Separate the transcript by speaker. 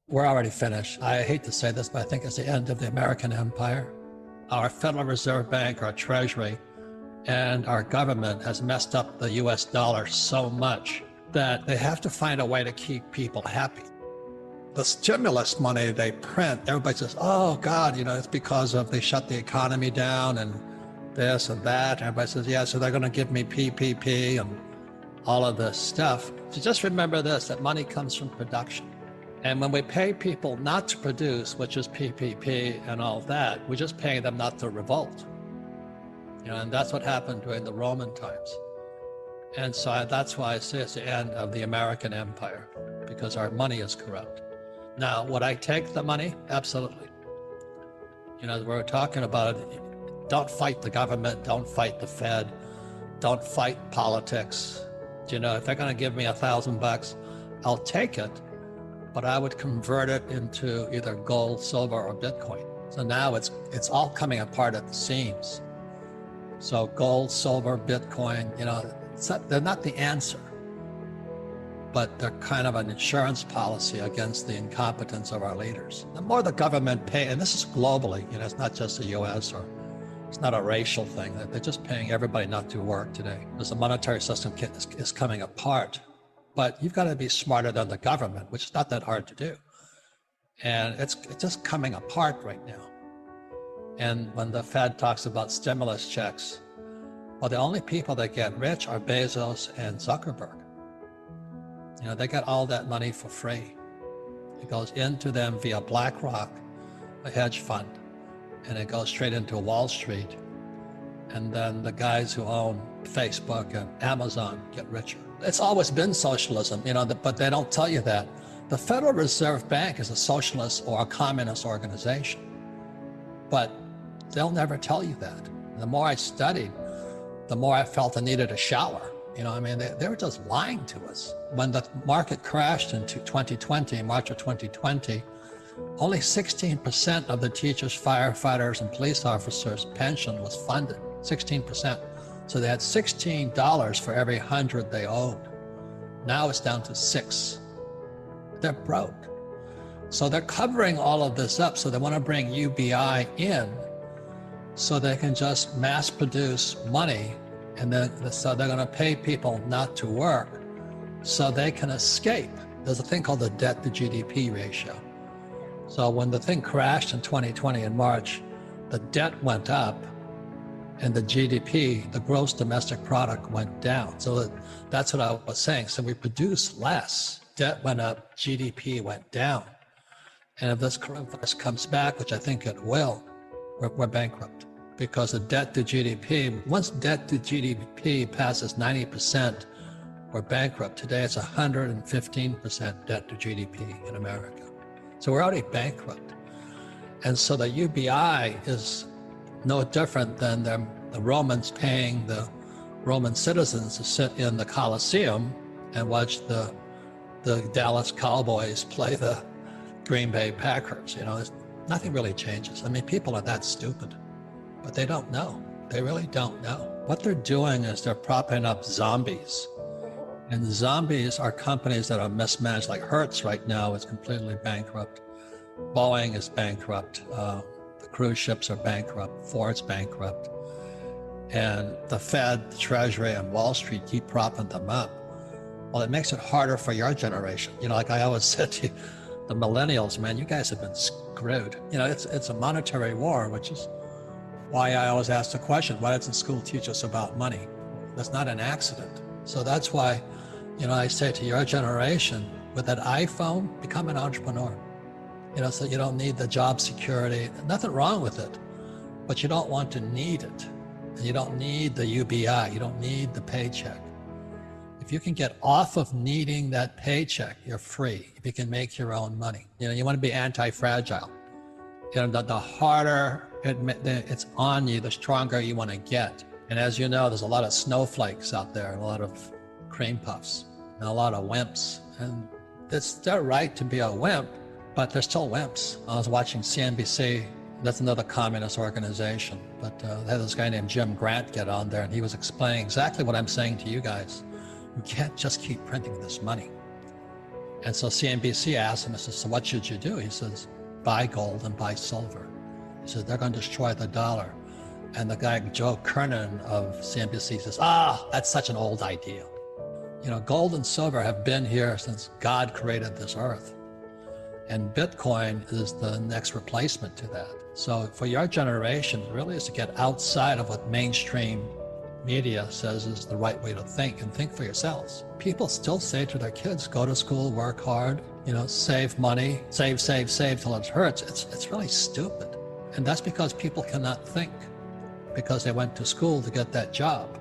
Speaker 1: We're already finished. I hate to say this, but I think it's the end of the American empire. Our Federal Reserve Bank, our Treasury, and our government has messed up the US dollar so much that they have to find a way to keep people happy. The stimulus money they print, everybody says, oh God, it's because of they shut the economy down and this and that. Everybody says, yeah, so they're going to give me PPP and all of this stuff. So just remember this, that money comes from production. And when we pay people not to produce, which is PPP and all that, we're just paying them not to revolt. And that's what happened during the Roman times. And so that's why I say it's the end of the American empire, because our money is corrupt. Now, would I take the money? Absolutely. As we were talking about it, don't fight the government, don't fight the Fed, don't fight politics. If they're going to give me $1,000, I'll take it, but I would convert it into either gold, silver, or Bitcoin. So now it's all coming apart at the seams. So gold, silver, Bitcoin, they're not the answer, but they're kind of an insurance policy against the incompetence of our leaders. The more the government pay, and this is globally, it's not just the US or it's not a racial thing. They're just paying everybody not to work today because the monetary system is coming apart. But you've got to be smarter than the government, which is not that hard to do. And it's just coming apart right now. And when the Fed talks about stimulus checks, well, the only people that get rich are Bezos and Zuckerberg. They get all that money for free. It goes into them via BlackRock, a hedge fund, and it goes straight into Wall Street. And then the guys who own Facebook and Amazon get richer. It's always been socialism, but they don't tell you that. The Federal Reserve Bank is a socialist or a communist organization, but they'll never tell you that. The more I studied, the more I felt I needed a shower. They were just lying to us. When the market crashed in 2020, March of 2020, only 16% of the teachers, firefighters, and police officers' pension was funded, 16%. So they had $16 for every 100 they owed. Now it's down to 6. They're broke. So they're covering all of this up. So they want to bring UBI in so they can just mass produce money. And then so they're going to pay people not to work so they can escape. There's a thing called the debt to GDP ratio. So when the thing crashed in 2020 in March, the debt went up and the GDP, the gross domestic product, went down. So that's what I was saying. So we produce less. Debt went up, GDP went down. And if this coronavirus comes back, which I think it will, we're bankrupt. Because the debt to GDP, once debt to GDP passes 90%, we're bankrupt. Today it's 115% debt to GDP in America. So we're already bankrupt. And so the UBI is no different than the Romans paying the Roman citizens to sit in the Colosseum and watch the Dallas Cowboys play the Green Bay Packers. Nothing really changes. People are that stupid. But they don't know. They really don't know. What they're doing is they're propping up zombies. And zombies are companies that are mismanaged, like Hertz right now is completely bankrupt. Boeing is bankrupt. The cruise ships are bankrupt. Ford's bankrupt. And the Fed, the Treasury, and Wall Street keep propping them up. Well, it makes it harder for your generation. Like I always said to you, the millennials, man, you guys have been screwed. It's a monetary war, which is why I always ask the question, why doesn't school teach us about money? That's not an accident. So that's why, I say to your generation, with that iPhone, become an entrepreneur. So you don't need the job security, nothing wrong with it, but you don't want to need it. And you don't need the UBI, you don't need the paycheck. If you can get off of needing that paycheck, you're free. If you can make your own money. You want to be anti-fragile. The harder it's on you, the stronger you want to get. And as you know, there's a lot of snowflakes out there, and a lot of cream puffs, and a lot of wimps. And it's their right to be a wimp, but they're still wimps. I was watching CNBC. That's another communist organization. But they had this guy named Jim Grant get on there, and he was explaining exactly what I'm saying to you guys. We can't just keep printing this money. And so CNBC asked him, I says, so what should you do? He says, buy gold and buy silver. He says, they're going to destroy the dollar. And the guy, Joe Kernan of CNBC, says, that's such an old idea. You know, gold and silver have been here since God created this earth. And Bitcoin is the next replacement to that. So for your generation, it really is to get outside of what mainstream media says is the right way to think, and think for yourselves. People still say to their kids, go to school, work hard, you know, save money, save till it hurts. It's really stupid. And that's because people cannot think, because they went to school to get that job.